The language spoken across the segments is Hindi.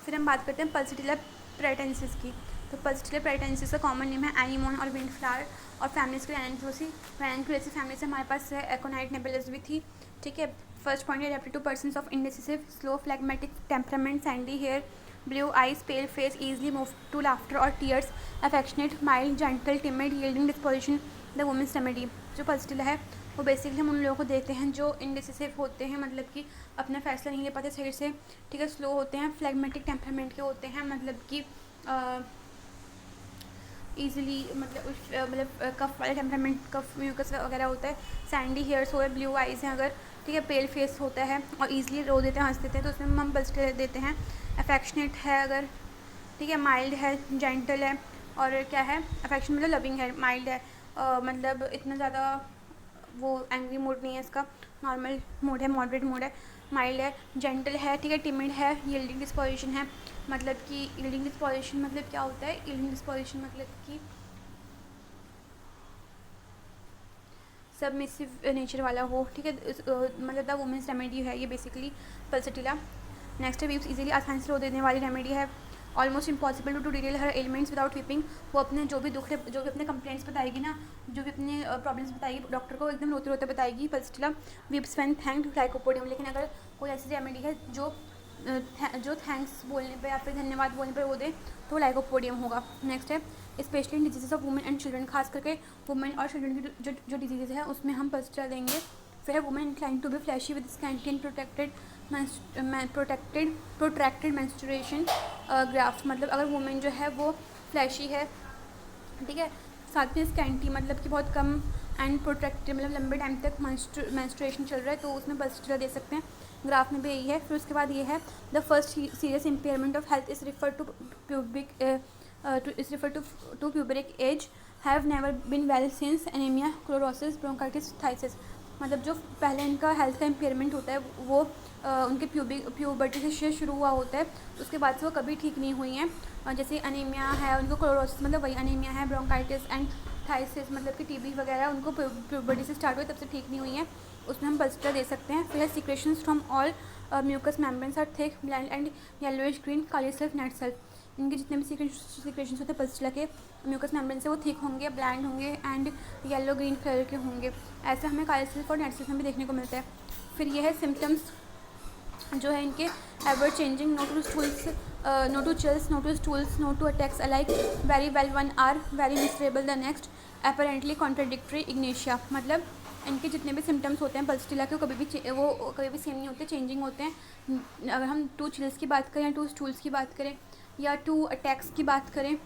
फिर हम बात करते हैं पल्सिटिला प्रेटेंसिस की। तो पल्सिटिला प्रेटेंसिस का कॉमन नेम है एनीमोन और विंड फ्लावर, और फैमिलीज के रैनक्यूलेसी फैमिली से हमारे पास एकोनाइट नेबुलस भी थी, ठीक है। फर्स्ट पॉइंट है adapted to persons of indecisive slow phlegmatic temperament, sandy hair, blue eyes, pale face, easily moved to laughter और tears, affectionate, mild, gentle, timid, yielding disposition, the women's remedy. जो पल्सिटिला है वो बेसिकली हम उन लोगों को देते हैं जो इंडिसिसिव होते हैं, मतलब कि अपना फैसला नहीं ले पाते सही से, ठीक है, स्लो होते हैं, फ्लैग्मेटिक टेम्परामेंट के होते हैं, मतलब कि ईजिली मतलब कफ वाला टेम्परामेंट, कफ म्यूकस वगैरह होता है, सैंडी हेयर्स हो, ब्लू आइज़ हैं अगर, ठीक है, पेल फेस होता है और ईजिली रो देते हैं, हंस देते हैं, तो उसमें हम पल्सिटिला देते हैं। अफेक्शनेट है अगर, ठीक है, माइल्ड है, जेंटल है, और क्या है, अफेक्शन मतलब लविंग है, माइल्ड है, मतलब इतना ज़्यादा वो एंग्री मूड नहीं है इसका, नॉर्मल मूड है, मॉडरेट मूड है, माइल्ड है, जेंटल है, ठीक है, टिमिड है, यील्डिंग डिस्पोजिशन है, मतलब कि यील्डिंग डिस्पोजिशन मतलब क्या होता है, यील्डिंग डिस्पोजिशन मतलब कि सबमिसिव नेचर वाला हो, ठीक है, मतलब द वुमेंस रेमेडी है ये बेसिकली पल्सिटिला। नेक्स्ट है वीप्स इजीली, आसानी से रो देने वाली रेमेडी है। Almost impossible to detail her elements without weeping, वो अपने जो भी दुख, जो भी अपने कंप्लेंट्स बताएगी ना, जो भी अपने प्रॉब्लम्स बताएगी डॉक्टर को एकदम रोते रोते बताएगी pulsatilla. Weeps when thanked lycopodium, लेकिन अगर कोई ऐसी रेमेडी है जो थैंक्स बोलने पे या फिर धन्यवाद बोलने पे रो दे तो लाइकोपोडियम होगा। नेक्स्ट है specially in disease of women and children, खास करके वुमेन और चिल्ड्रन की जो डिजीज़ है उसमें हम पल्सिटिला देंगे। फिर है women incline to be flashy with scanty and protracted menstruation graph, मतलब अगर वुमेन जो है वो फ्लैशी है, ठीक है, साथ में स्कैंटी मतलब कि बहुत कम, एंड प्रोट्रैक्टेड मतलब लंबे टाइम तक मेंस्ट्रुएशन चल रहा है, तो उसमें पल्सिटिला दे सकते हैं। ग्राफ में भी यही है। फिर उसके बाद ये है the first serious impairment of health is refer to puberic age, have never been well since anaemia, chlorosis, bronchitis, phthisis, मतलब जो पहले इनका हेल्थ का इम्पेयरमेंट होता है वो उनके प्यूबर्टी से शुरू हुआ होता है, उसके बाद से वो कभी ठीक नहीं हुई हैं। जैसे अनीमिया है उनको, क्लोरोसिस मतलब वही अनीमिया है, ब्रोंकाइटिस एंड थाइसिस मतलब कि टीबी वगैरह उनको प्यूबर्टी से स्टार्ट हुई तब से ठीक नहीं हुई हैं, उसमें हम पल्सिटिला दे सकते हैं। फिर secretions from all mucous membranes are thick, bland and yellowish green, kali sulph, nat sulph, इनके जितने भी सिक्रेशंस होते हैं पल्सिटिला के म्यूकस मेम्ब्रेन से वो थिक होंगे, ब्लैंड होंगे एंड येलो ग्रीन कलर के होंगे। ऐसा हमें काली सेल्फ और नेट सेल्फ में भी देखने को मिलता है। फिर ये है सिम्टम्स जो है इनके, ever changing, no two stools, no two chills, no two stools, no two attacks alike, very well one hour, very miserable the next, apparently contradictory, ignatia, मतलब इनके जितने भी सिम्टम्स होते हैं पल्सिटिला के वो कभी भी सेम नहीं होते, चेंजिंग होते हैं। अगर हम 2 चिल्स की बात करें या 2 स्टूल्स की बात करें या 2 अटैक्स की बात करें,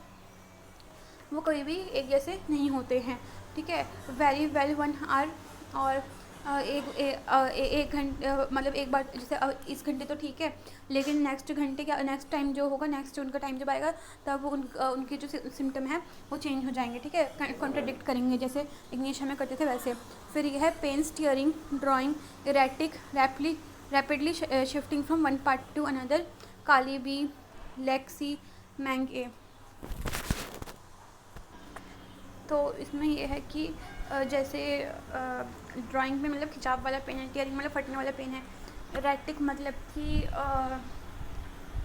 वो कभी भी एक जैसे नहीं होते हैं, ठीक है। वेरी वेल वन आर, और एक घंटे मतलब एक बार जैसे इस घंटे तो ठीक है, लेकिन नेक्स्ट घंटे क्या, नेक्स्ट टाइम जो होगा, नेक्स्ट उनका टाइम जब आएगा तब उनके जो सिम्टम है वो चेंज हो जाएंगे, ठीक है, कॉन्ट्राडिक्ट करेंगे जैसे इग्निश हमें करते थे वैसे। फिर यह है pain, steering, drawing, erratic, rapidly shifting from one part to another, kali B, लेक्सी, मैंग ए। तो इसमें यह है कि जैसे ड्राइंग में मतलब खिंचाव वाला पेन है, टीयरिंग मतलब फटने वाला पेन है, रैटिक मतलब कि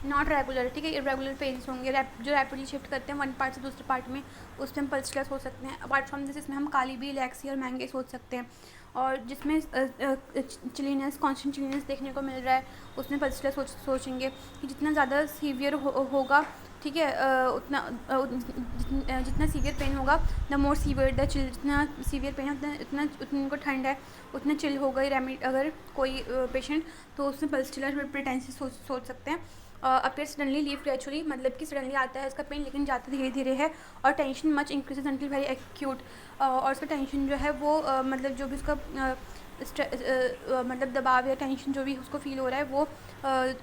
नॉट रेगुलर, ठीक है, इरेगुलर पेन्स होंगे, जो रैपिडली शिफ्ट करते हैं वन पार्ट से दूसरे पार्ट में, उसमें हम पल्सिटिला सोच सकते हैं। अपार्ट फ्रॉम दिस इसमें हम काली बी, लेक्सी और मैंगे सोच सकते हैं। और जिसमें चिलीनेस, कॉन्स्टेंट चिलीनेस देखने को मिल रहा है उसमें पल्सिटिला सोचेंगे कि जितना ज़्यादा सीवियर होगा, ठीक है, जितना सीवियर पेन होगा the more severe the chill, जितना सीवियर पेन है उतना उनको ठंड है उतना चिल होगा रेमेडी अगर कोई पेशेंट, तो उसमें पल्सिटिला प्रेटेंसिस सोच सकते हैं। अपीयर सडनली, लीव ग्रेजुअली मतलब कि सडनली आता है इसका पेन लेकिन जाता धीरे धीरे है, और tension much increases until very acute, और उसका टेंशन जो है वो मतलब जो भी उसका मतलब दबाव या टेंशन जो भी उसको फील हो रहा है वो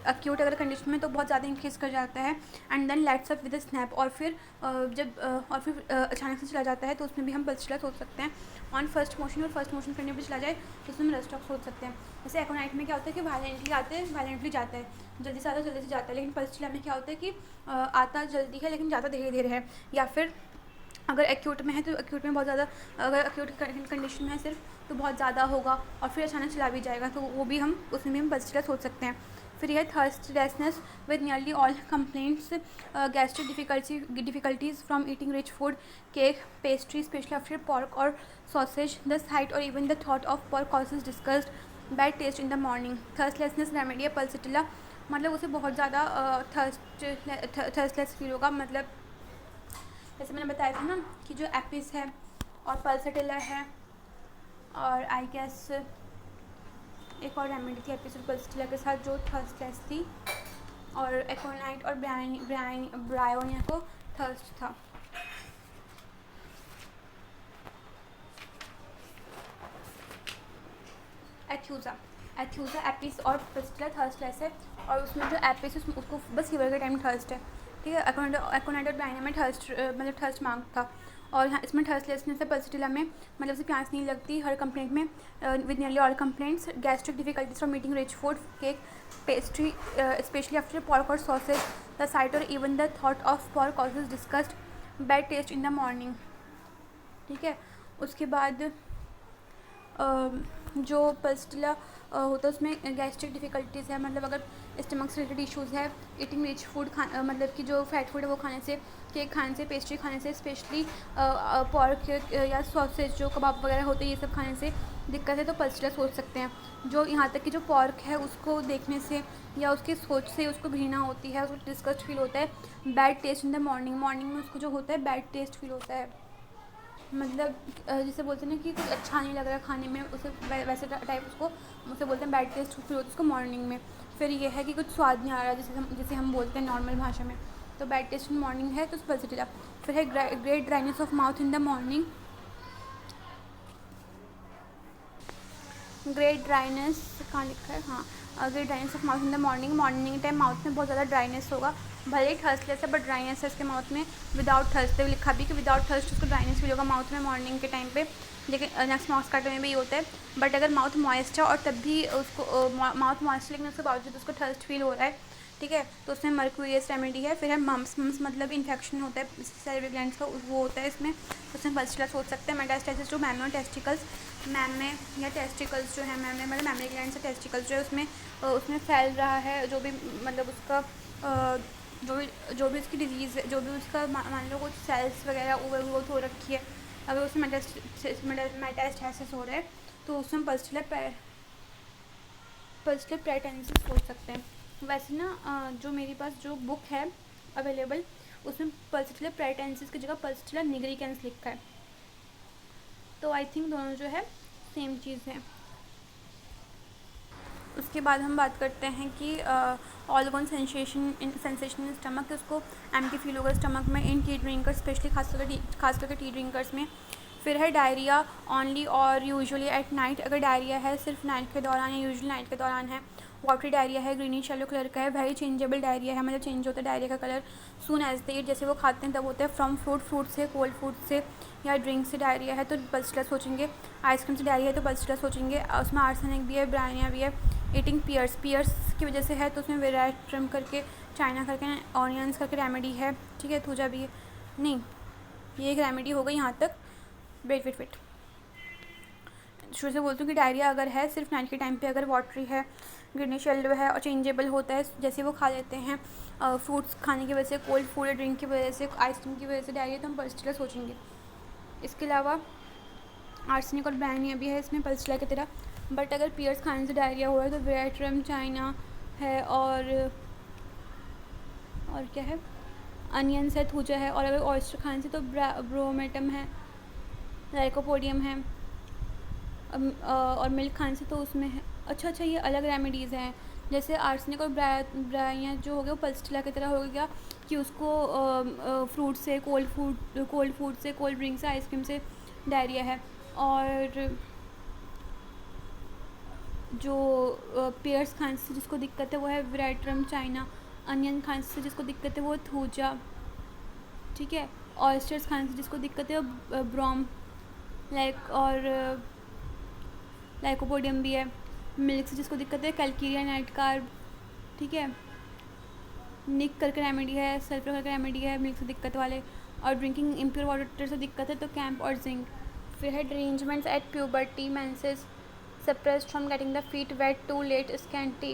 एक्यूट अगर कंडीशन में तो बहुत ज़्यादा इंक्रीज़ कर जाता है, and then lets up with a snap, और फिर अचानक से चला जाता है तो उसमें भी हम पल्सिटिला सोच सकते हैं। ऑन फर्स्ट मोशन, और फर्स्ट मोशन करने पर चला जाए तो उसमें हम रेस्ट ऑफ सोच सकते हैं। जैसे एकोनाइट में क्या होता है कि वायलेंटली आते हैं, वायलेंटली जाता है, जल्दी से आता है जल्दी से जाता है, लेकिन पल्सिटिला में क्या होता है कि आता जल्दी है लेकिन ज़्यादा धीरे धीरे है, या फिर अगर एक्यूट में है तो एक्यूट में बहुत ज़्यादा, अगर एक्यूट कंडीशन में है सिर्फ तो बहुत ज़्यादा होगा और फिर अचानक चला भी जाएगा, तो वो भी हम उसमें भी हम पल्सिटिला सोच सकते हैं। फिर यह thirstlessness with nearly all complaints, gastric difficulties from eating rich food, cake, pastry, especially after pork और sausage, the sight or even the thought of pork causes disgust, bad taste in the morning. Thirstlessness remedy है पल्सिटिला, मतलब उसे बहुत ज़्यादा थर्स्टलेस फील होगा। मतलब जैसे मैंने बताया था ना कि जो एपिस है और पल्सिटिला है, और आई गेस एक और रेमेडी थी एपिस और पल्सिटिला के साथ जो थर्स्टलेस थी, और एकोनाइट और ब्रायोनिया को थर्स्ट था। एथ्यूजा एपिस और पल्सिटिला थर्स्टलेस है, और उसमें जो एपिस है उसको बस फीवर के टाइम थर्स्ट है, ठीक है। एकोनाइट और ब्रायोनिया में मतलब थर्स्ट मार्क था, और यहाँ इसमें थर्स्टलेसनेस है पल्सिटिला में, मतलब उसे प्यास नहीं लगती हर कंप्लेंट में, with nearly all complaints, gastric difficulties from eating rich food, cake, pastry, especially after pork और sausage, the sight or even the thought of pork causes disgust, bad taste in the morning, ठीक है। उसके बाद जो पल्सिटिला होता है उसमें गैस्ट्रिक डिफ़िकल्टीज़ है, मतलब अगर स्टमक से रिलेटेड इश्यूज़ है, ईटिंग रिच फूड मतलब कि जो फैट फूड है वो खाने से, केक खाने से, पेस्ट्री खाने से, स्पेशली pork या सॉसेज जो कबाब वगैरह होते हैं ये सब खाने से दिक्कत है, तो पल्सिटिला सोच सकते हैं। जो यहाँ तक कि जो pork है उसको देखने से या उसकी सोच से उसको घृणा होती है, उसको डिस्गस्ट फील होता है, bad taste in the morning में उसको जो होता है बैड टेस्ट फील होता है, मतलब जिसे बोलते हैं ना कि कुछ अच्छा नहीं लग रहा खाने में, उसे वैसे टाइप उसको उसे बोलते हैं बैड टेस्ट फील होता है उसको मॉर्निंग में। फिर ये है कि कुछ स्वाद नहीं आ रहा जिसे हम बोलते हैं नॉर्मल भाषा में, तो बैड टेस्ट इन मॉर्निंग है तो पल्सिटिला। फिर है great dryness of mouth in the morning, great dryness कहाँ लिखा है, हाँ great dryness of mouth in the morning time mouth में बहुत ज़्यादा ड्राइनेस होगा, भले ही थर्स्टलेस है बट ड्राइनेस है इसके माउथ में, विदाउट थर्स्ट लिखा भी कि विदाउट थर्स्ट उसको ड्राइनेस फील होगा माउथ में मॉर्निंग के टाइम पे, लेकिन नेक्स्ट माउथ काटे में भी ये होता है। बट अगर माउथ मॉइस्ट है और तब भी उसको माउथ मॉइस्ट लेकिन उसके बावजूद उसको थर्स्ट फील हो रहा है, ठीक है, तो उसमें मर्क्यूरियस रेमेडी है। फिर है मम्स मतलब इन्फेक्शन होता है सैलिवरी ग्लैंड्स का, वो होता है इसमें, तो उसमें पल्सिटिला सोच सकते हैं। मेटास्टेसिस जो मैमे और टेस्टिकल्स, मैमे या टेस्टिकल्स जो है मैमे मतलब मैमे ग्लैंड से टेस्टिकल्स जो है उसमें फैल रहा है, जो भी मतलब उसका जो भी उसकी डिजीज़ है, जो भी उसका मान लो कुछ सेल्स वगैरह ओवर ग्रोथ हो रखी है, अगर उसमें मेटास्टेसिस हो रहा है तो उसमें पल्सिटिला पेराइटेनिसिस सोच सकते हैं। वैसे ना जो मेरे पास जो बुक है अवेलेबल उसमें पल्सिटिला पेराइटेनिसिस की जगह पल्सिटिला निग्रिकेंस लिखा है, तो आई थिंक दोनों जो है सेम चीज़ है। उसके बाद हम बात करते हैं कि ऑलगोन सेंसेशन इन स्टमक, उसको एम्प्टी फील होगा स्टमक में इन टी ड्रिंकर्स, स्पेशली खास करके टी ड्रिंकर्स में। फिर है डायरिया ऑनली और यूजुअली एट नाइट, अगर डायरिया है सिर्फ नाइट के दौरान या यूजुअली नाइट के दौरान है। वाटरी डायरिया है, ग्रीनिश येलो कलर का है। वेरी चेंजेबल डायरिया है, मतलब चेंज होता है डायरिया का कलर सून एज दे ईट, जैसे वो खाते हैं तब होता है। फ्रॉम फ्रूट से, कोल्ड फूड से या ड्रिंक से डायरिया है तो पल्सिटिला सोचेंगे। आइसक्रीम से डायरिया है तो पल्सिटिला सोचेंगे। उसमें आर्सेनिक भी है, ब्रायनिया भी है। ईटिंग पियर्स की वजह से है तो उसमें वेराट्रम करके, चाइना करके, ऑनियंस करके रेमेडी है, ठीक है। थूजा भी है, नहीं ये एक रेमेडी हो गई यहाँ तक। वेट शुरू से बोलती हूँ कि डायरिया अगर है सिर्फ नाइट के टाइम पे, अगर वाटरी है, ग्रीनिश येलो है और चेंजेबल होता है, जैसे वो खा लेते हैं फ्रूट्स खाने की वजह से, कोल्ड फूड या ड्रिंक की वजह से, आइसक्रीम की वजह से डायरिया, तो हम पल्सिटिला सोचेंगे। इसके अलावा आर्सेनिक और ब्रायनिया भी है इसमें पल्सिटिला की तरह, बट अगर पियर्स खाने से डायरिया हुआ है तो वेराट्रम, चाइना है और क्या है, अनियंस है, थूजा है, और अगर ऑयस्टर खाने से तो ब्रोमेटम है, लाइकोपोडियम है, और मिल्क खाने से तो उसमें है। अच्छा ये अलग रेमेडीज़ हैं, जैसे आर्सेनिक और ब्रायनिया जो हो गया वो पल्सिटिला की तरह हो गया कि उसको फ्रूट से, कोल्ड फूड से, कोल्ड ड्रिंक से, आइसक्रीम से डायरिया है। और जो पेयर्स खाने से जिसको दिक्कत है वो है वेराट्रम, चाइना। अनियन खाने से जिसको दिक्कत है वो थूजा, ठीक है। ऑयस्टर्स खाने से जिसको दिक्कत है वो ब्रोम और लाइकोपोडियम भी है। मिल्क से जिसको दिक्कत है कैल्केरिया नाइट कार्ब, ठीक है। निक करके रेमेडी है, सल्फर करके रेमेडी है मिल्क से दिक्कत वाले। और ड्रिंकिंग इम्प्योर वाटर से दिक्कत है तो कैंप और जिंक। फिर है derangements at puberty, menses, suppressed from getting the feet wet, too late, scanty,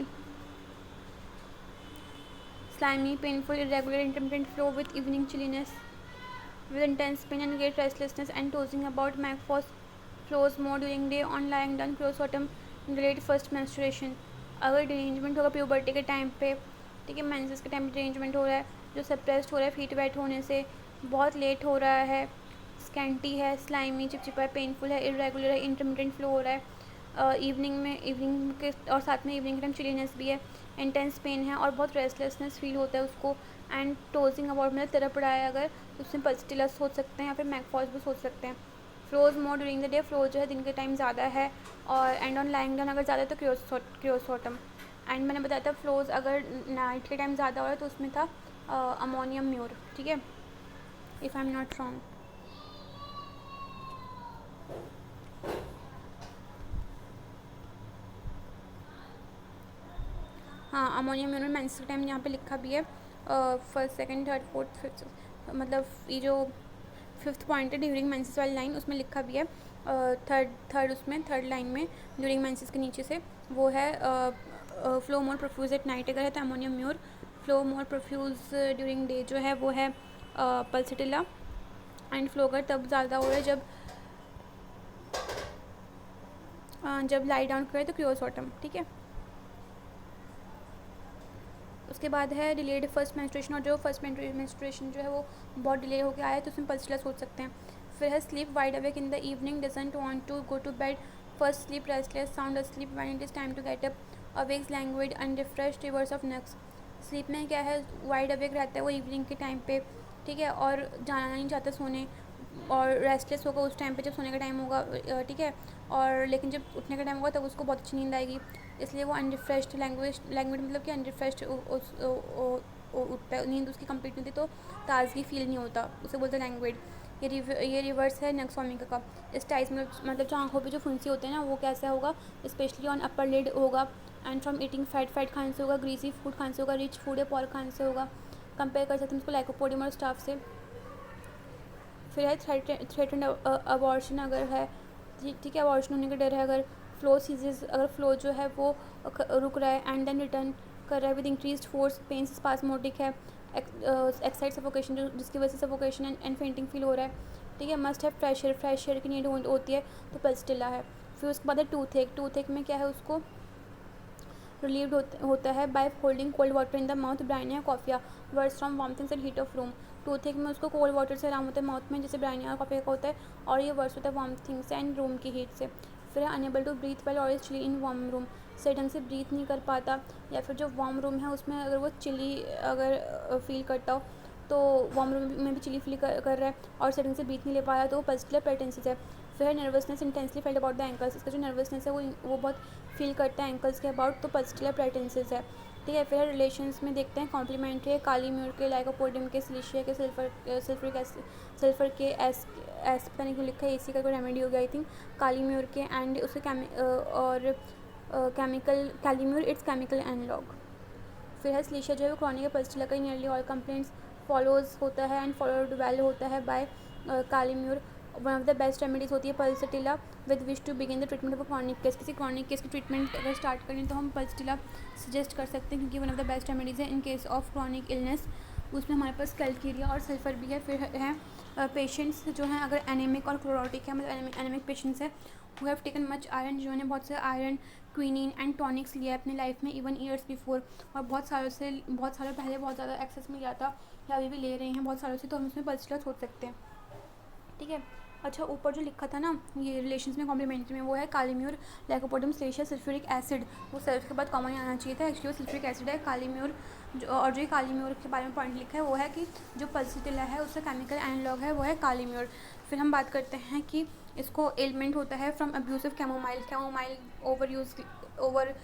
slimy, painful, irregular, intermittent flow with evening chilliness, with intense pain and great restlessness and tossing about. McFoss flows more during day on lying down. क्रोसोटम delayed first menstruation. अगर डिरेंजमेंट होगा प्यूबर्टी के टाइम पे, ठीक है, मेंसेस के टाइम पे डिरेंजमेंट हो रहा है, जो सप्रेस्ड हो रहा है फीट वेट होने से, बहुत लेट हो रहा है, स्कैंटी है, स्लाइमी, चिपचिपा है, पेनफुल है, इरेगुलर है, इंटरमिटेंट फ्लो हो रहा है, इवनिंग के और साथ में इवनिंग के टाइम चिलीनेस भी है, इंटेंस पेन है और बहुत रेस्टलेसनेस फील होता है उसको, एंड टोजिंग अबाउट मतलब तरफ रहा है अगर, तो उसमें पल्सिटिला सोच सकते हैं या फिर मैकफॉस भी सोच सकते हैं. Flows more during the day, flow जो है दिन के टाइम ज़्यादा है, और एंड ऑन लाइंग डाउन अगर ज़्यादा है तो क्रियोसोटम. एंड मैंने बताया था फ्लोज अगर नाइट के टाइम ज़्यादा हो रहा है तो उसमें था अमोनियम म्यूर, ठीक है, if I am not wrong. हाँ, अमोनियम म्यूर मेंस के टाइम यहाँ पे लिखा भी है. First second third fourth fifth, मतलब ये जो फिफ्थ पॉइंट है ड्यूरिंग मेंसेस वाली लाइन, उसमें लिखा भी है. थर्ड लाइन में ड्यूरिंग मेंसेस के नीचे से वो है flow more profuse at night अगर है तो अमोनियम म्यूर. फ्लो मोर प्रोफ्यूज ड्यूरिंग डे जो है वो है पल्सिटिला. एंड फ्लो अगर तब ज़्यादा हो रहा है जब लाई डाउन करे तो क्रियोसोटम, ठीक है. उसके बाद है डिलेड फर्स्ट मेंस्ट्रुएशन, और जो फर्स्ट मेंस्ट्रुएशन जो है वो बहुत डिले होकर आया है तो उसमें पल्सिटिला सोच सकते हैं. फिर है sleep wide awake in the evening, doesn't want to go to bed, first sleep restless, sound asleep when it is time to get up, awakes languid unrefreshed, reverse of next. Sleep में क्या है, वाइड अवेक रहता है वो इवनिंग के टाइम पे, ठीक है, और जाना नहीं चाहता सोने, और रेस्टलेस होगा उस टाइम पे जब सोने का टाइम होगा, ठीक है, और लेकिन जब उठने का टाइम होगा तब उसको बहुत अच्छी नींद आएगी, इसलिए वो अनरिफ्रेश्ड लैंग्वेज मतलब कि अनरिफ्रेश्ड उठता है, नींद उसकी कंप्लीट नहीं होती तो ताज़गी फील नहीं होता, उसे बोलते हैं लैंग्वेज. ये रिवर्स है नेक्सोमिका का. इस टाइप मतलब जो आँखों पे जो फुंसी होते हैं ना वो कैसा होगा, स्पेशली ऑन अपर लिड होगा, एंड फ्रॉम ईटिंग फैट खाने से होगा, ग्रीसी फूड खाने से होगा, रिच फूड या पॉर्क खाने से होगा. कंपेयर कर सकते हैं उसको लाइकोपोडियम और स्टाफ से. फिर है थ्रेटन्ड अबॉर्शन अगर है, ठीक है, अबॉर्शन होने का डर है अगर, फ्लो सीजेस अगर फ्लो जो है वो रुक रहा है एंड देन रिटर्न कर रहा है with increased force, pen spasmodic है, एक्साइड सफोकेशन जिसकी वजह से सफोकेशन एंड फेंटिंग फील हो रहा है, ठीक है. मस्ट है फ्रेश एयर की नीड होती है तो पल्सिटिला है. फिर उसके बाद है टूथ एक में क्या है, उसको रिलीव्ड होता है by holding cold water in the mouth, bryonia coffea, worse from warm things and heat of room. Tooth में उसको कोल्ड वाटर से आराम होता है माउथ में, जैसे ब्राइनिया कॉफिया का होता है, और ये वर्स होता है वार्म थिंग्स एंड रूम की हीट से. फिर है अनेबल टू ब्रीथ वेल और is chilly in warm room, सही ढंग से ब्रीथ नहीं कर पाता, या फिर जो वार्म रूम है उसमें अगर वो चिली अगर फील करता हो तो वार्म रूम में भी चिली फील कर रहा है और सही ढंग से ब्रीथ नहीं ले पा रहा है तो वो पल्सिटिला पेरेंसिस है. फिर है nervousness intensely felt about the ankles, इसका जो नर्वसनेस है वो बहुत फील करता है एंकल्स के अबाउट, तो पल्सिटिला पेरेंसिस है, ठीक है. फिर रिलेशंस में देखते हैं कॉम्प्लीमेंट्री है, काली म्यूर के, लाइकोपोडियम के, सिलिशिया के, सल्फर के, एस पता नहीं क्यों लिखा है, एसी का कोई रेमेडी हो गया आई थिंक, काली म्यूर के, एंड उसके केमिकल कैलीम्यूर इट्स केमिकल एनालॉग. फिर है सिलिशिया जो है वो क्रॉनिक है पल्सिटिला का, नियरली ऑल कंप्लेंट्स फॉलोज होता है एंड फॉलोड वेल होता है by kali mur. One of the best remedies होती है pulsatilla with wish to begin the treatment of chronic case. किसी क्रॉनिक केस की ट्रीटमेंट अगर स्टार्ट करें तो हम पल्सिटिला सजेस्ट कर सकते हैं क्योंकि one of the best remedies है in case of chronic illness. उसमें हमारे पास कैल्केरिया और सल्फर भी है. फिर है पेशेंट्स जो हैं अगर एनीमिक और क्लोरोटिक है, मतलब एनीमिक पेशेंट्स है who have taken much iron, जिन्होंने बहुत से आयरन, क्विनीन एंड टॉनिक्स लिया है अपनी लाइफ में इवन ईयर्स बिफोर, और बहुत सालों पहले बहुत ज़्यादा एक्सेस में लिया था या अभी भी ले रहे हैं बहुत सालों से, तो हम उसमें पल्सिटिला सोच सकते हैं, ठीक है. अच्छा, ऊपर जो लिखा था ना ये रिलेशंस में कॉम्प्लीमेंट्री में, वो है कालीम्यूर, लाइकोपोडियम, सिलिशिया, सल्फ्यूरिक एसिड. वो सल्फ के बाद कॉमन आना चाहिए था, एक्चुअली वो सल्फ्यूरिक एसिड है. कालीम्यूर और जो कालीम्यूर के बारे में पॉइंट लिखा है वो है कि जो पल्सिटिला है उसका केमिकल एनालॉग है वो है कालीम्यूर. फिर हम बात करते हैं कि इसको एलिमेंट होता है from abusive chamomile over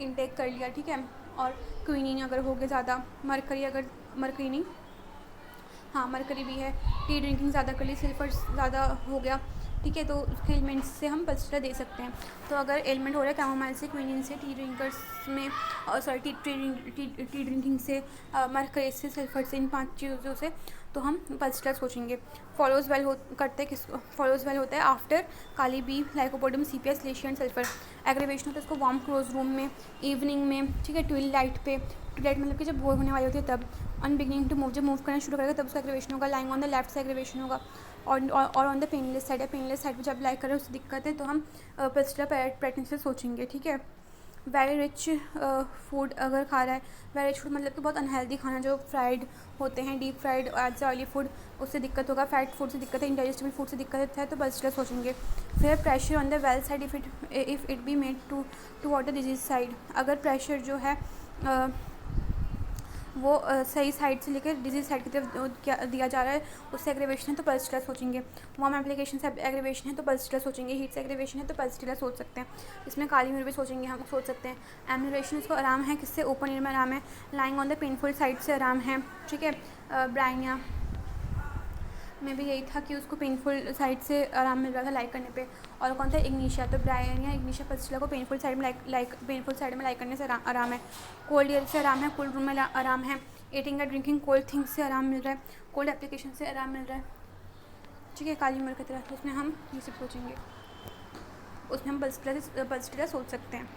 intake कर लिया, ठीक है, और क्विनीन अगर हो गया ज़्यादा, मरकरी नहीं, हाँ मरकरी भी है, टी ड्रिंकिंग ज़्यादा कर ली, सल्फर ज़्यादा हो गया, ठीक है, तो उसके एलिमेंट्स से हम पल्सिटिला दे सकते हैं. तो अगर एलिमेंट हो रहा है कैमोमाइल से, क्विनीन से, टी ड्रिंकर्स में टी ड्रिंकिंग से, मरकरी से, सल्फर से, इन 5 चीज़ों से, तो हम पल्स्टिला सोचेंगे। फॉलोज वेल करते हैं किस फॉलोज वेल होता है after kali bi lycopodium sepia silicea and sulphur. Aggravation होता है इसको वार्म क्लोज रूम में, इवनिंग में, ठीक है, ट्विलाइट पे। ट्विलाइट मतलब कि जब वोर होने वाली होती है तब। ऑन बिगनिंग टू मूव, जब मूव करना शुरू करेगा तब उसका एग्रीवेशन होगा। लाइंग ऑन द लेफ्ट से एग्रीवेशन होगा और ऑन द पेनलेस साइड है, पेनलेस साइड पर जब लाइक करें उससे दिक्कत है तो हम पल्स्टिला प्रेगनेंसी से सोचेंगे, ठीक है। वेरी रिच फूड अगर खा रहा है, वेरी रिच फूड मतलब कि बहुत अनहेल्दी खाना जो फ्राइड होते हैं, deep fried as oily food, उससे दिक्कत होगा। फैट फूड से दिक्कत है, इंडाइजेस्टेबल फूड से दिक्कत है तो पल्स्टिला सोचेंगे। फिर pressure on the well side if it be made to water disease side, अगर प्रेशर जो है वो सही साइड से लेकर डिजीज साइड की तरफ दिया जा रहा है, उससे एग्रीवेशन है तो पल्स्टिला सोचेंगे। वार्म एप्लीकेशन से एग्रीवेशन है तो पल्स्टिला सोचेंगे। हीट से एग्रीवेशन है तो पल्स्टिला सोच सकते हैं। इसमें काली मिर्च भी सोचेंगे, हम सोच सकते हैं। एम्यूरेशन इसको आराम है, किससे? ओपन एयर में आराम है। Lying on the painful side से आराम है, ठीक है। ब्राइनिया में भी यही था कि उसको पेनफुल साइड से आराम मिल रहा था लाइक करने पे। और कौन था? इग्निशिया। तो ब्राइनिया इग्निशिया पल्स्टिला को पेनफुल साइड में पेनफुल साइड में लाइक करने से आराम है। कोल्ड एयर से आराम है, कोल्ड रूम में आराम है। ईटिंग या ड्रिंकिंग कोल्ड थिंग्स से आराम मिल रहा है, कोल्ड एप्लीकेशन से आराम मिल रहा है, ठीक है, काली मिर्च की तरह। तो उसमें हम ये सब सोचेंगे, उसमें हम पल्स्टिला सोच सकते हैं।